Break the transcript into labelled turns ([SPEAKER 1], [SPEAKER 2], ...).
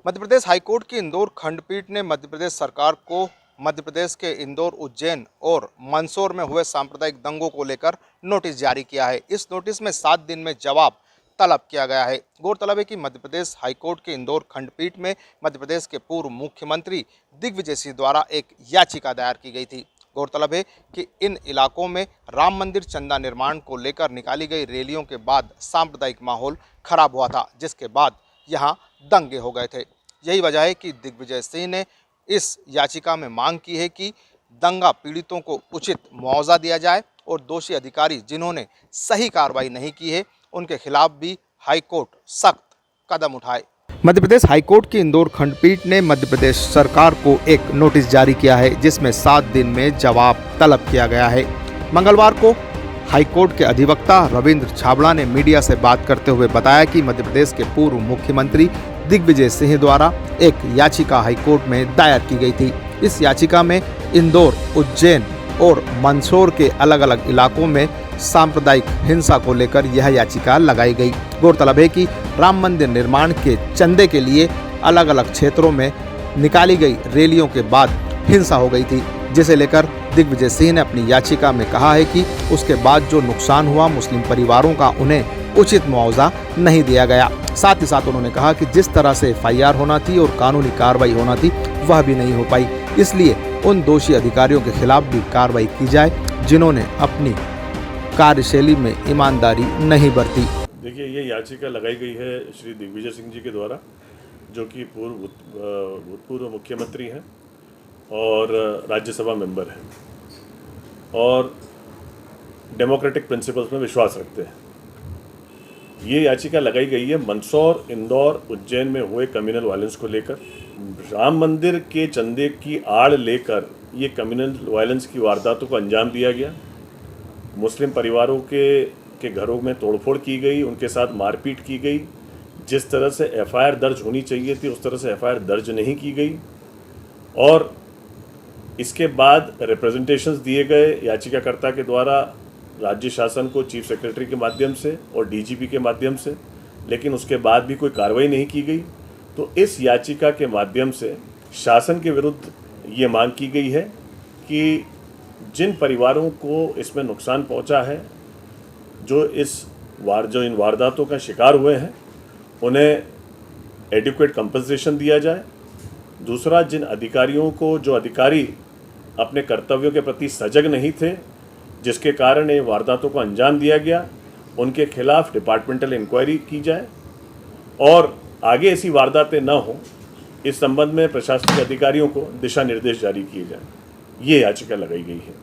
[SPEAKER 1] Madhya Pradesh high court की इंदौर खंडपीठ ने मध्य प्रदेश सरकार को मध्य प्रदेश के इंदौर, उज्जैन और मंदसौर में हुए सांप्रदायिक दंगों को लेकर नोटिस जारी किया है। इस नोटिस में 7 दिन में जवाब तलब किया गया है। गौरतलब है कि मध्य प्रदेश हाईकोर्ट के इंदौर खंडपीठ में मध्य प्रदेश के पूर्व मुख्यमंत्री दिग्विजय सिंह द्वारा एक याचिका दायर की गई थी। गौरतलब है कि इन इलाकों में राम मंदिर चंदा निर्माण को लेकर निकाली गई रैलियों के बाद सांप्रदायिक माहौल खराब हुआ था, जिसके बाद यहाँ दंगे हो गए थे। यही वजह है कि दिग्विजय सिंह ने इस याचिका में मांग की है कि दंगा पीड़ितों को उचित मुआवजा दिया जाए और दोषी अधिकारी जिन्होंने सही कार्रवाई नहीं की है उनके खिलाफ भी हाईकोर्ट सख्त कदम उठाए। मध्य प्रदेश हाईकोर्ट की इंदौर खंडपीठ ने मध्य प्रदेश सरकार को एक नोटिस जारी किया है, जिसमें 7 दिन में जवाब तलब किया गया है। मंगलवार को हाईकोर्ट के अधिवक्ता रविंद्र छाबड़ा ने मीडिया से बात करते हुए बताया कि मध्य प्रदेश के पूर्व मुख्यमंत्री दिग्विजय सिंह द्वारा एक याचिका हाईकोर्ट में दायर की गई थी। इस याचिका में इंदौर, उज्जैन और मंदसौर के अलग अलग इलाकों में सांप्रदायिक हिंसा को लेकर यह याचिका लगाई गई। गौरतलब है कि राम मंदिर निर्माण के चंदे के लिए अलग अलग क्षेत्रों में निकाली गई रैलियों के बाद हिंसा हो गई थी, जिसे लेकर दिग्विजय सिंह ने अपनी याचिका में कहा है कि उसके बाद जो नुकसान हुआ मुस्लिम परिवारों का, उन्हें उचित मुआवजा नहीं दिया गया। साथ ही साथ उन्होंने कहा कि जिस तरह से FIR होना थी और कानूनी कार्रवाई होना थी वह भी नहीं हो पाई, इसलिए उन दोषी अधिकारियों के खिलाफ भी कार्रवाई की जाए जिन्होंने अपनी कार्यशैली में ईमानदारी नहीं बरती।
[SPEAKER 2] देखिए, ये याचिका लगाई गई है श्री दिग्विजय सिंह जी के द्वारा, जो कि भूतपूर्व मुख्यमंत्री हैं और राज्यसभा मेंबर हैं और डेमोक्रेटिक प्रिंसिपल्स में विश्वास रखते हैं। ये याचिका लगाई गई है मंदसौर, इंदौर, उज्जैन में हुए कम्युनल वायलेंस को लेकर। राम मंदिर के चंदे की आड़ लेकर ये कम्युनल वायलेंस की वारदातों को अंजाम दिया गया। मुस्लिम परिवारों के घरों में तोड़फोड़ की गई, उनके साथ मारपीट की गई। जिस तरह से FIR दर्ज होनी चाहिए थी उस तरह से FIR दर्ज नहीं की गई और इसके बाद रिप्रेजेंटेशंस दिए गए याचिकाकर्ता के द्वारा राज्य शासन को, चीफ सेक्रेटरी के माध्यम से और DGP के माध्यम से, लेकिन उसके बाद भी कोई कार्रवाई नहीं की गई। तो इस याचिका के माध्यम से शासन के विरुद्ध ये मांग की गई है कि जिन परिवारों को इसमें नुकसान पहुंचा है, जो इन वारदातों का शिकार हुए हैं, उन्हें एडिक्वेट कंपनसेशन दिया जाए। दूसरा, जिन अधिकारियों को, जो अधिकारी अपने कर्तव्यों के प्रति सजग नहीं थे, जिसके कारण ये वारदातों को अंजाम दिया गया, उनके खिलाफ डिपार्टमेंटल इंक्वायरी की जाए और आगे ऐसी वारदातें न हों, इस संबंध में प्रशासनिक अधिकारियों को दिशा निर्देश जारी किए जाएं। ये याचिका लगाई गई है।